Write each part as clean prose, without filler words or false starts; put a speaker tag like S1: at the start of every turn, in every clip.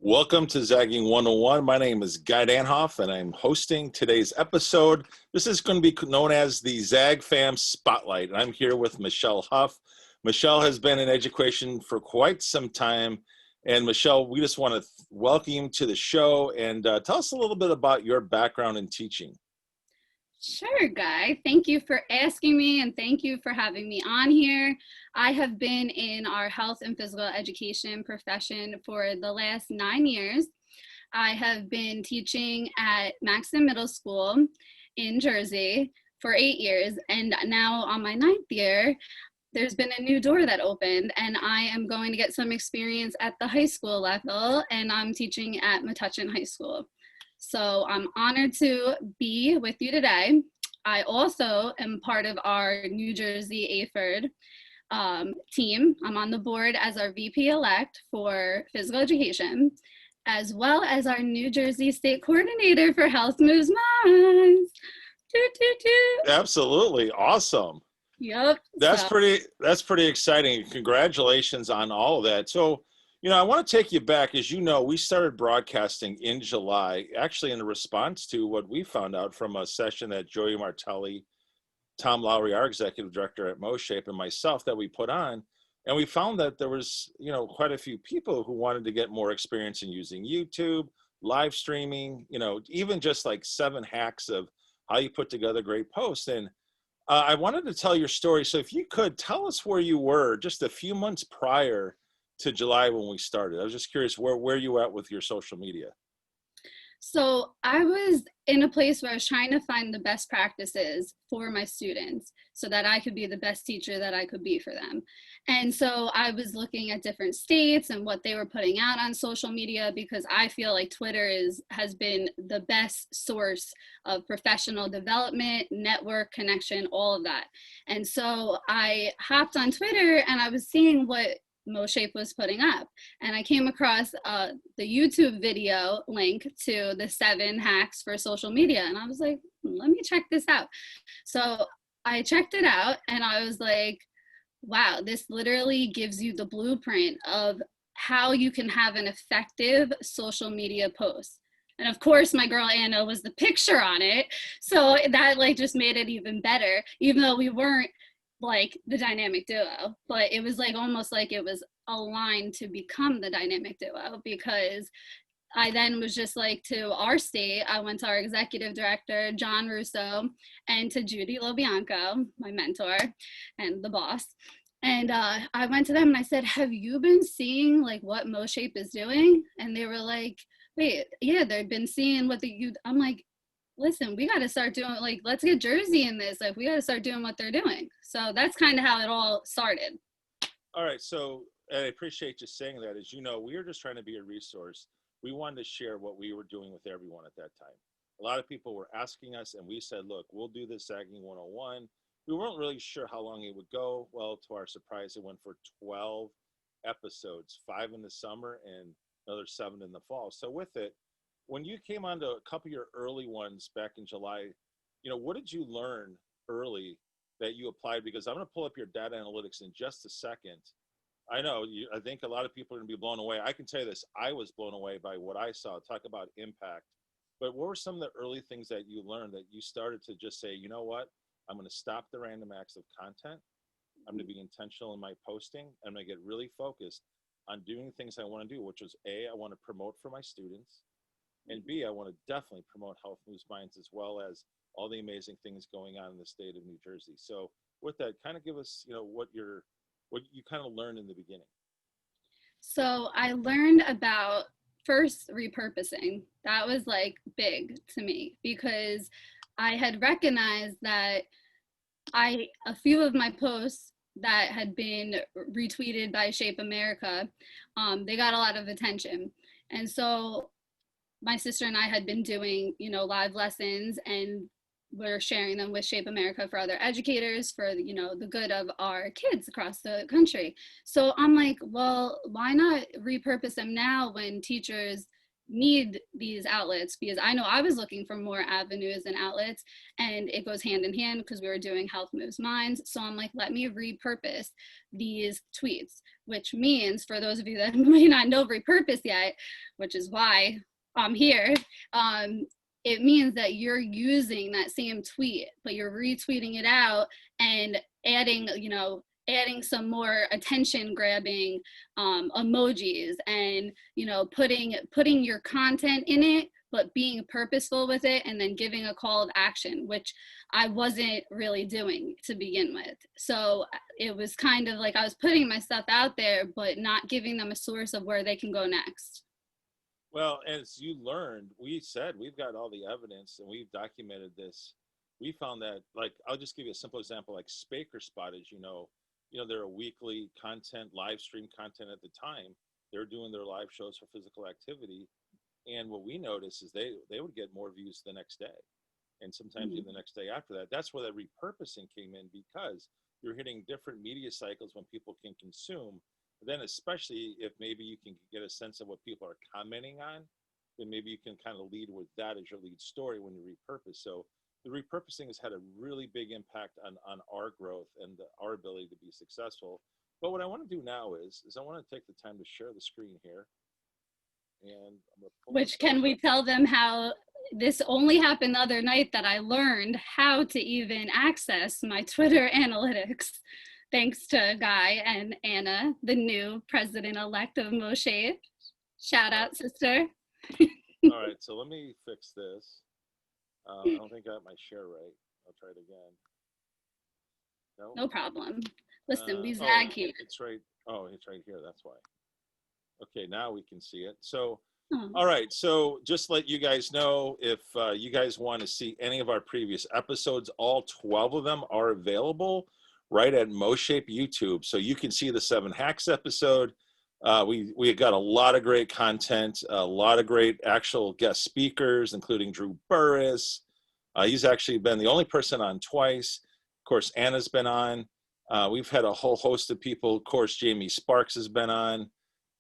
S1: Welcome to Zagging 101. My name is Guy Danhoff, and I'm hosting today's episode. This is going to be known as the Zag Fam Spotlight, and I'm here with Michelle Huff. Michelle has been in education for quite some time, and Michelle, we just want to welcome you to the show and tell us a little bit about your background in teaching.
S2: Sure, Guy. Thank you for asking me and thank you for having me on here. I have been in our health and physical education profession for the last 9 years. I have been teaching at Maxton Middle School in Jersey for 8 years, and now on my 9th year, there's been a new door that opened, and I am going to get some experience at the high school level, and I'm teaching at Metuchen High School. So I'm honored to be with you today. I also am part of our New Jersey AFERD team. I'm on the board as our VP-elect for physical education, as well as our New Jersey State Coordinator for Health Moves Minds.
S1: Absolutely. Awesome.
S2: Yep.
S1: That's pretty exciting. Congratulations on all of that. So, I want to take you back. As you know, we started broadcasting in July, actually in response to what we found out from a session that Joey Martelli, Tom Lowry, our executive director at MOSHAPE, and myself that we put on. And we found that there was, quite a few people who wanted to get more experience in using YouTube, live streaming, even just like 7 hacks of how you put together great posts. And I wanted to tell your story. So if you could tell us where you were just a few months prior to July when we started. I was just curious where you at with your social media.
S2: So I was in a place where I was trying to find the best practices for my students so that I could be the best teacher that I could be for them. And so I was looking at different states and what they were putting out on social media, because I feel like Twitter has been the best source of professional development, network connection, all of that. And so I hopped on Twitter and I was seeing what MOSHAPE was putting up, and I came across the YouTube video link to the 7 hacks for social media, and I was like, let me check this out. So I checked it out and I was like, wow, this literally gives you the blueprint of how you can have an effective social media post. And of course, my girl Anna was the picture on it, so that just made it even better, even though we weren't like the dynamic duo, but it was almost like it was aligned to become the dynamic duo, because I then was just to our state, I went to our executive director, John Russo, and to Judy LoBianco, my mentor and the boss. And I went to them and I said, have you been seeing what MOSHAPE is doing? And they were like, wait, yeah, they've been seeing what I'm like, listen, we got to start doing, let's get Jersey in this. We got to start doing what they're doing. So that's kind of how it all started.
S1: All right. So I appreciate you saying that. As you know, we were just trying to be a resource. We wanted to share what we were doing with everyone at that time. A lot of people were asking us, and we said, look, we'll do this Zagging 101. We weren't really sure how long it would go. Well, to our surprise, it went for 12 episodes, 5 in the summer and another 7 in the fall. So with it, when you came on to a couple of your early ones back in July, what did you learn early that you applied? Because I'm going to pull up your data analytics in just a second. I know, I think a lot of people are going to be blown away. I can tell you this, I was blown away by what I saw. Talk about impact. But what were some of the early things that you learned that you started to just say, you know what, I'm going to stop the random acts of content. I'm going to be intentional in my posting. I'm going to get really focused on doing things I want to do, which was A, I want to promote for my students. And B, I want to definitely promote Health Moves Minds, as well as all the amazing things going on in the state of New Jersey. So with that, kind of give us, what you kind of learned in the beginning.
S2: So I learned about first repurposing. That was big to me, because I had recognized that a few of my posts that had been retweeted by Shape America, they got a lot of attention. And so my sister and I had been doing, live lessons, and we're sharing them with Shape America for other educators for, the good of our kids across the country. So I'm like, well, why not repurpose them now when teachers need these outlets, because I know I was looking for more avenues and outlets, and it goes hand in hand because we were doing Health Moves Minds. So I'm like, let me repurpose these tweets, which means, for those of you that may not know repurpose yet, which is why I'm here, it means that you're using that same tweet, but you're retweeting it out and adding, adding some more attention grabbing emojis, and putting your content in it, but being purposeful with it, and then giving a call of action, which I wasn't really doing to begin with. So it was kind of like I was putting my stuff out there, but not giving them a source of where they can go next.
S1: Well, as you learned, we said we've got all the evidence and we've documented this. We found that, like, I'll just give you a simple example, like Spaker Spot, as they're a weekly content, live stream content at the time. They're doing their live shows for physical activity. And what we noticed is they would get more views the next day, and sometimes even the next day after that. That's where that repurposing came in, because you're hitting different media cycles when people can consume. But then, especially if maybe you can get a sense of what people are commenting on, then maybe you can kind of lead with that as your lead story when you repurpose. So the repurposing has had a really big impact on our growth and our ability to be successful. But what I want to do now is I want to take the time to share the screen here. And I'm gonna pull
S2: Which, can we tell them how this only happened the other night, that I learned how to even access my Twitter analytics, thanks to Guy and Anna, the new president-elect of MOSHAPE. Shout out, sister.
S1: All right, so let me fix this. I don't think I got my share right. I'll try it again.
S2: No problem. Listen, we zag here.
S1: It's right. Oh, it's right here. That's why. Okay, now we can see it. So, all right. So just let you guys know, if you guys want to see any of our previous episodes, all 12 of them are available right at MOSHAPE YouTube. So you can see the 7 Hacks episode. We got a lot of great content, a lot of great actual guest speakers, including Drew Burris. He's actually been the only person on twice. Of course, Anna's been on. We've had a whole host of people. Of course, Jamie Sparks has been on,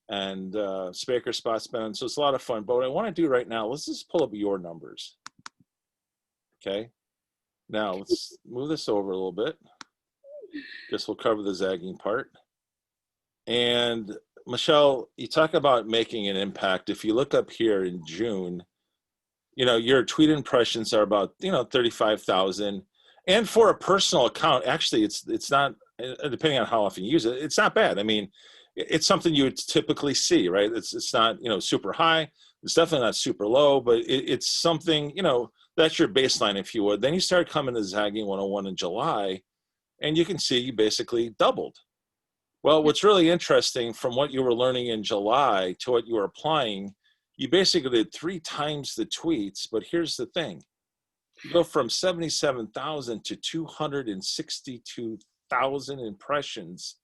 S1: and Spaker Spot's been on. So it's a lot of fun. But what I want to do right now, let's just pull up your numbers. Okay. Now let's move this over a little bit. Guess we'll cover the zagging part. And Michelle, you talk about making an impact. If you look up here in June, your tweet impressions are about 35,000. And for a personal account, actually, it's not, depending on how often you use it, it's not bad. I mean, it's something you would typically see, right? It's not super high. It's definitely not super low, but it's something, that's your baseline, if you would. Then you start coming to Zagging 101 in July, and you can see you basically doubled. Well, what's really interesting, from what you were learning in July to what you were applying, you basically did 3 times the tweets. But here's the thing. You go from 77,000 to 262,000 impressions.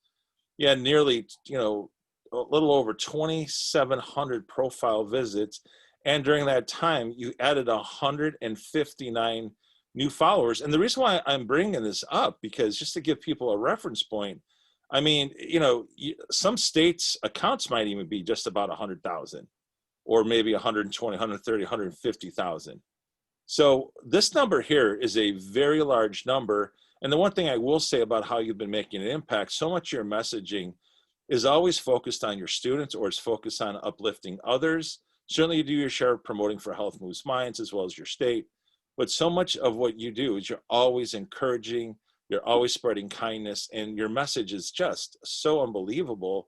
S1: Yeah, nearly, a little over 2,700 profile visits. And during that time, you added 159 new followers. And the reason why I'm bringing this up, because just to give people a reference point, I mean, some states' accounts might even be just about 100,000, or maybe 120, 130, 150,000. So this number here is a very large number. And the one thing I will say about how you've been making an impact, so much of your messaging is always focused on your students, or it's focused on uplifting others. Certainly you do your share of promoting for Health Moves Minds as well as your state. But so much of what you do is you're always encouraging, you're always spreading kindness, and your message is just so unbelievable,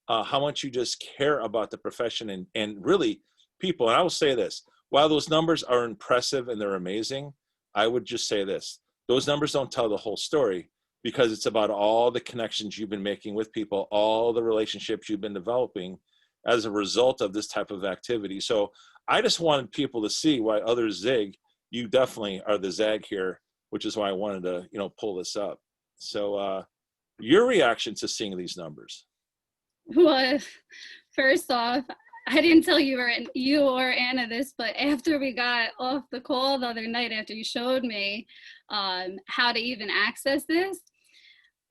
S1: how much you just care about the profession and really people. And I will say this, while those numbers are impressive and they're amazing, I would just say this, those numbers don't tell the whole story, because it's about all the connections you've been making with people, all the relationships you've been developing as a result of this type of activity. So I just wanted people to see why others zig. You definitely are the zag here, which is why I wanted to, pull this up. So your reaction to seeing these numbers?
S2: Well, first off, I didn't tell you or Anna this, but after we got off the call the other night, after you showed me how to even access this,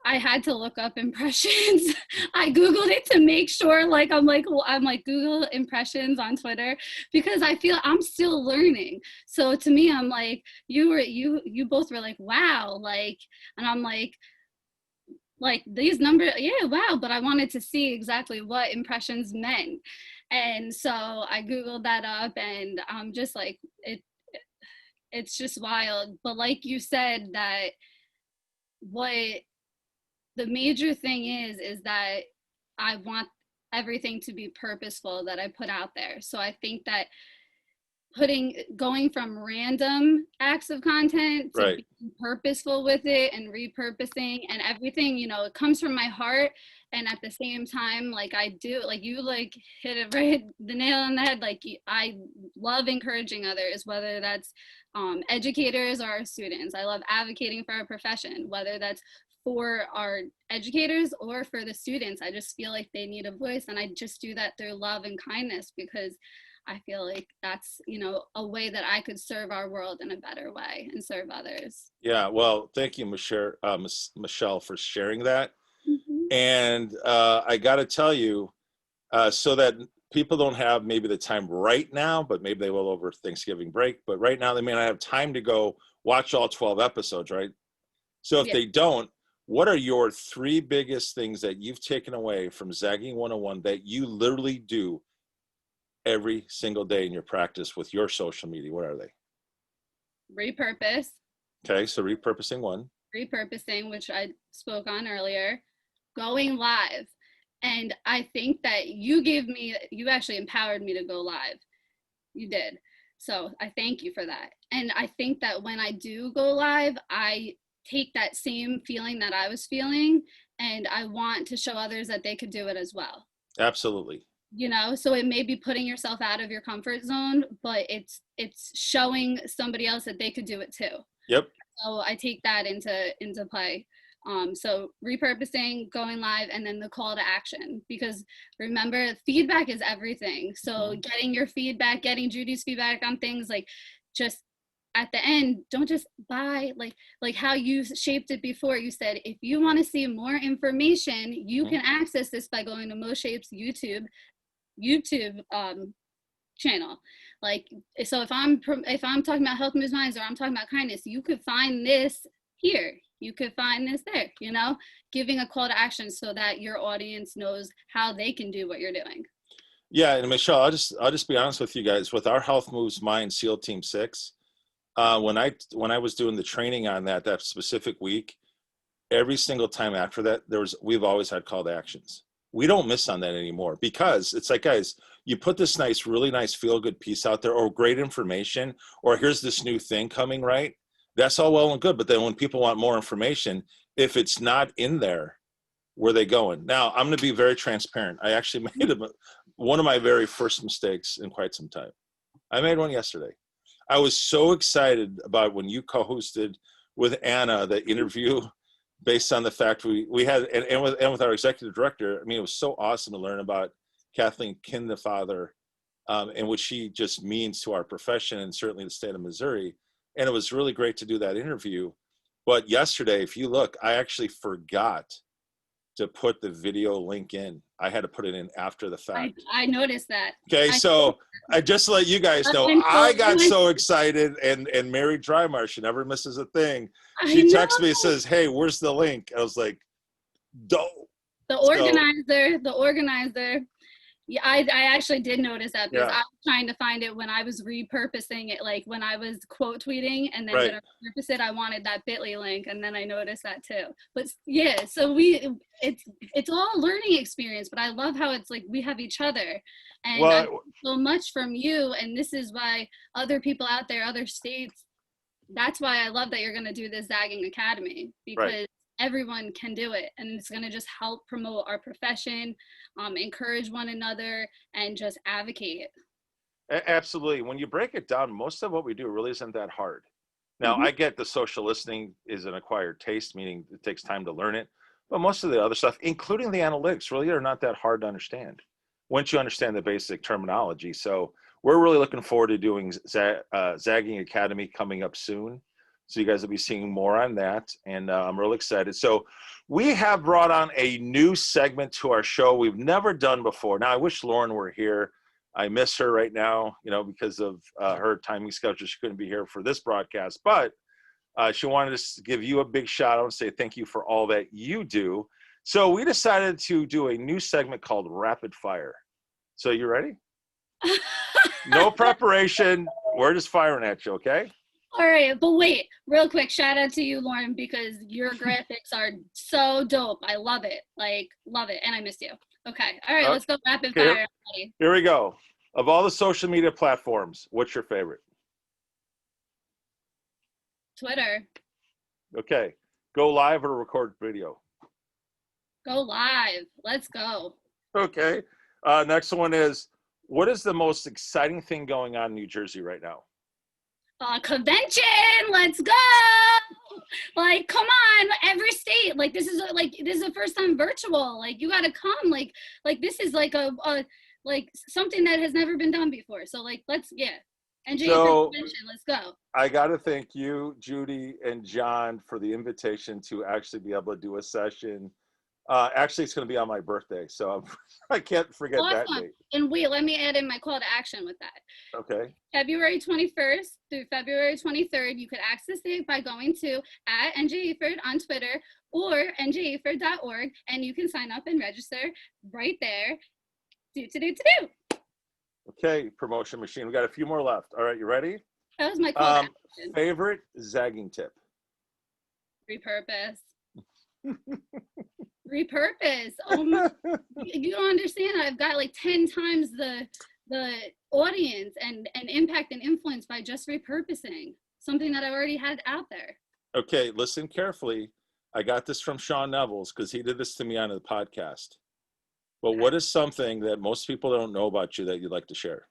S2: I had to look up impressions. I Googled it to make sure, like, I'm like Google impressions on Twitter because I feel I'm still learning. So to me, I'm like, you both were like, wow, like, and I'm like these numbers, yeah, wow, but I wanted to see exactly what impressions meant. And so I Googled that up and I'm just like, it's just wild. But like you said, that what the major thing is that I want everything to be purposeful that I put out there. So I think that going from random acts of content to
S1: Right.
S2: being purposeful with it and repurposing and everything, it comes from my heart. And at the same time, like I do, like you like hit it right, the nail on the head. Like I love encouraging others, whether that's educators or our students. I love advocating for our profession, whether that's for our educators or for the students. I just feel like they need a voice, and I just do that through love and kindness because I feel like that's, a way that I could serve our world in a better way and serve others.
S1: Yeah. Well, thank you, Michelle, for sharing that.
S2: Mhm.
S1: And I got to tell you, so that people don't have maybe the time right now, but maybe they will over Thanksgiving break. But right now, they may not have time to go watch all 12 episodes, right? So if
S2: Yeah.
S1: they don't, what are your three biggest things that you've taken away from Zagging 101 that you literally do every single day in your practice with your social media? What are they?
S2: Repurpose,
S1: Okay, so repurposing one.
S2: repurposing, which I spoke on earlier, going live. And I think that you actually empowered me to go live. You did. So I thank you for that. And I think that when I do go live, I take that same feeling that I was feeling and I want to show others that they could do it as well.
S1: Absolutely.
S2: So it may be putting yourself out of your comfort zone, but it's showing somebody else that they could do it too.
S1: Yep.
S2: So I take that into play. So repurposing, going live, and then the call to action, because remember, feedback is everything. So
S1: Mhm.
S2: getting your feedback, getting Judy's feedback on things, like, just at the end, don't just buy, like how you shaped it before. You said, if you want to see more information, you
S1: Mhm.
S2: can access this by going to MOSHAPE's YouTube channel. Like, so if I'm talking about health moves minds, or I'm talking about kindness, you could find this here, you could find this there, giving a call to action so that your audience knows how they can do what you're doing.
S1: Yeah, and Michelle, I'll just be honest with you guys. With our Health Moves Mind SEAL Team 6, when I was doing the training on that specific week, every single time after that, we've always had call to actions. We don't miss on that anymore because it's like, guys, you put this really nice feel good piece out there, or great information, or here's this new thing coming, right? That's all well and good. But then when people want more information, if it's not in there, where are they going? Now, I'm going to be very transparent. I actually made one of my very first mistakes in quite some time. I made one yesterday. I was so excited about when you co-hosted with Anna the interview, based on the fact we had, and with our executive director. I mean, it was so awesome to learn about Kathleen Kinderfather, and what she just means to our profession and certainly the state of Missouri. And it was really great to do that interview. But yesterday, if you look, I actually forgot to put the video link in. I had to put it in after the
S2: I
S1: fact.
S2: I noticed that.
S1: Okay,
S2: I
S1: so I just to let you guys know,
S2: and
S1: I
S2: so
S1: got so excited, and Mary Drymar, she never misses a thing.
S2: I
S1: She
S2: know
S1: texts me and says, "Hey, where's the link?" I was like, "Dope."
S2: the
S1: So
S2: organizer. Yeah, I actually did notice that because
S1: yeah,
S2: I was trying to find it when I was repurposing it, like when I was quote tweeting and then
S1: right.
S2: when I repurposed it, I wanted that bit.ly link, and then I noticed that too. But yeah, so it's all a learning experience, but I love how it's like we have each other, and I learned
S1: Well,
S2: so much from you, and this is why other people out there, other states, that's why I love that you're going to do this Zagging Academy,
S1: right.
S2: because everyone can do it, and it's going to just help promote our profession, encourage one another, and just advocate.
S1: Absolutely. When you break it down, most of what we do really isn't that hard. Now,
S2: Mm-hmm.
S1: I get the social listening is an acquired taste, meaning it takes time to learn it. But most of the other stuff, including the analytics, really are not that hard to understand once you understand the basic terminology. So we're really looking forward to doing Zagging Academy coming up soon. So you guys will be seeing more on that, and I'm really excited. So we have brought on a new segment to our show we've never done before. Now, I wish Lauren were here. I miss her right now, because of her timing schedule. She couldn't be here for this broadcast, but she wanted to give you a big shout out and say thank you for all that you do. So we decided to do a new segment called Rapid Fire. So you ready? No preparation. We're just firing at you, okay?
S2: All right, but wait, real quick, shout out to you, Lauren, because your graphics are so dope. I love it. Love it. And I missed you. Okay. All right, let's go rapid fire.
S1: Here we go. Of all the social media platforms, what's your favorite?
S2: Twitter.
S1: Okay. Go live or record video?
S2: Go live. Let's go.
S1: Okay. Next one is, what is the most exciting thing going on in New Jersey right now?
S2: Convention. Let's go. Come on, every state. This is the first time virtual. You got to come. This is a something that has never been done before. So let's NJ for convention. Let's go. I
S1: got to thank you, Judy and John, for the invitation to actually be able to do a session. Actually, it's going to be on my birthday, so I can't forget that date.
S2: And wait, let me add in my call to action with that.
S1: Okay.
S2: February 21st through February 23rd, you could access it by going to @NJEford on Twitter or njeford.org, and you can sign up and register right there. Do. Okay,
S1: promotion machine. We got a few more left. All right, you ready?
S2: That was my call to action.
S1: Favorite zagging tip?
S2: Repurpose. Repurpose. Oh my, you don't understand. I've got 10 times the audience and impact and influence by just repurposing something that I already had out there. Okay,
S1: listen carefully. I got this from Sean Neville's because he did this to me on the podcast. But what is something that most people don't know about you that you'd like to share?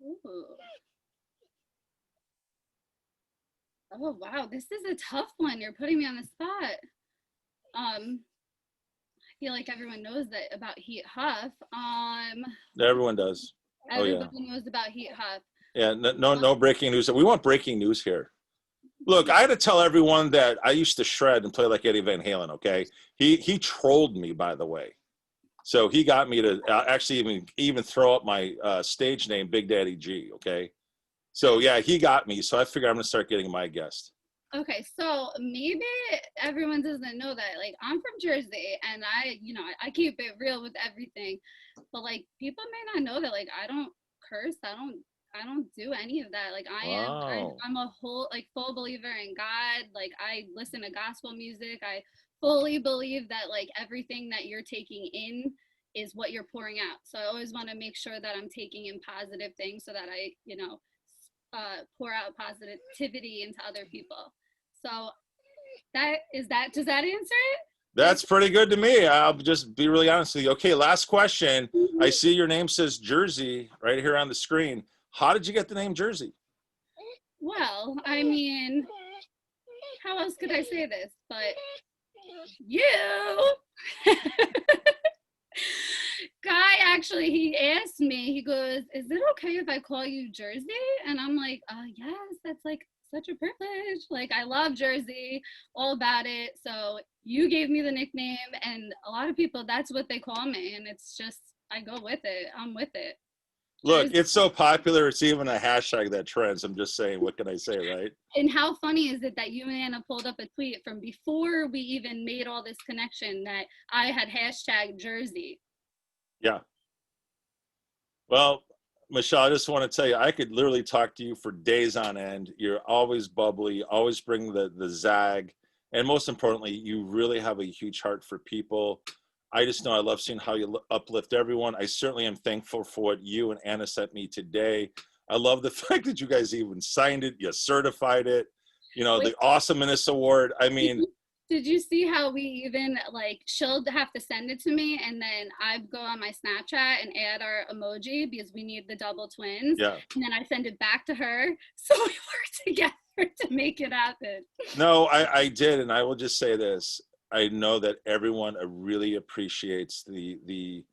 S2: Ooh. Oh, wow. This is a tough one. You're putting me on the spot. I feel like everyone knows that about Heat Huff.
S1: Everyone does.
S2: Everybody knows about Heat Huff.
S1: Yeah, no breaking news. We want breaking news here. Look, I had to tell everyone that I used to shred and play like Eddie Van Halen, okay? He trolled me, by the way. So he got me to actually even throw up my stage name, Big Daddy G, okay? So yeah, he got me. So I figured I'm gonna start getting my guest.
S2: Okay, so maybe everyone doesn't know that. I'm from Jersey, and I keep it real with everything. But people may not know that. I don't curse. I don't do any of that. I'm a whole full believer in God. I listen to gospel music. I fully believe that everything that you're taking in is what you're pouring out. So I always want to make sure that I'm taking in positive things so that I pour out positivity into other people. So does that answer it?
S1: That's pretty good to me. I'll just be really honest with you. Okay, last question. I see your name says Jersey right here on the screen. How did you get the name Jersey?
S2: Well, how else could I say this? But you. Guy actually, he asked me, he goes, is it okay if I call you Jersey? And I'm like, yes, that's such a privilege. I love Jersey, all about it. So you gave me the nickname, and a lot of people, that's what they call me. And it's just, I go with it. I'm with it.
S1: Look, it's so popular. It's even a hashtag that trends. I'm just saying, what can I say, right?
S2: And how funny is it that you and Anna pulled up a tweet from before we even made all this connection that I had hashtag Jersey.
S1: Yeah. Well, Michelle, I just want to tell you, I could literally talk to you for days on end. You're always bubbly, always bring the zag. And most importantly, you really have a huge heart for people. I just know I love seeing how you uplift everyone. I certainly am thankful for what you and Anna sent me today. I love the fact that you guys even signed it, you certified it, the Awesomeness Award.
S2: Did you see how we even she'll have to send it to me, and then I go on my Snapchat and add our emoji because we need the double twins.
S1: Yeah.
S2: And then I send it back to her. So we work together to make it happen.
S1: No, I did. And I will just say this. I know that everyone really appreciates the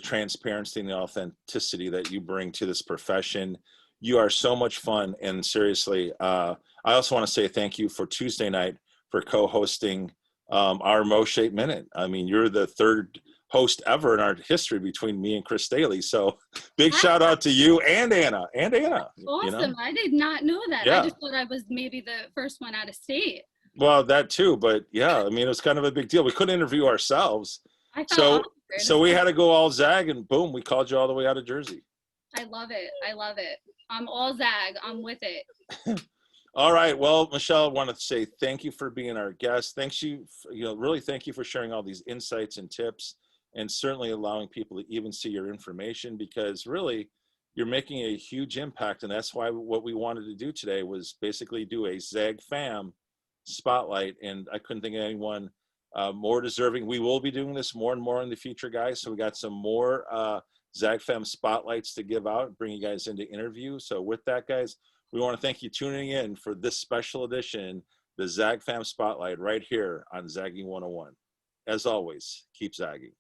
S1: transparency and the authenticity that you bring to this profession. You are so much fun. And seriously, I also want to say thank you for Tuesday night for co-hosting our MOSHAPE Minute. I mean, you're the third host ever in our history between me and Chris Staley. So big shout out to you and Anna. You know?
S2: Awesome. I did not know that. I
S1: Yeah.
S2: just thought I was maybe the first one out of state.
S1: Well, that too, but yeah, I mean, it was kind of a big deal. We couldn't interview ourselves.
S2: I felt
S1: So,
S2: awkward.
S1: so we had to go all Zag, and boom, we called you all the way out of Jersey.
S2: I love it. I love it. I'm all Zag. I'm with it.
S1: All right. Well, Michelle, I want to say thank you for being our guest. Thanks you, really thank you for sharing all these insights and tips, and certainly allowing people to even see your information, because really you're making a huge impact. And that's why what we wanted to do today was basically do a Zag Fam spotlight. And I couldn't think of anyone more deserving. We will be doing this more and more in the future, guys. So we got some more Zag Fam spotlights to give out, bring you guys into interview. So with that, guys, we want to thank you tuning in for this special edition, the Zag Fam Spotlight, right here on Zagging 101. As always, keep zagging.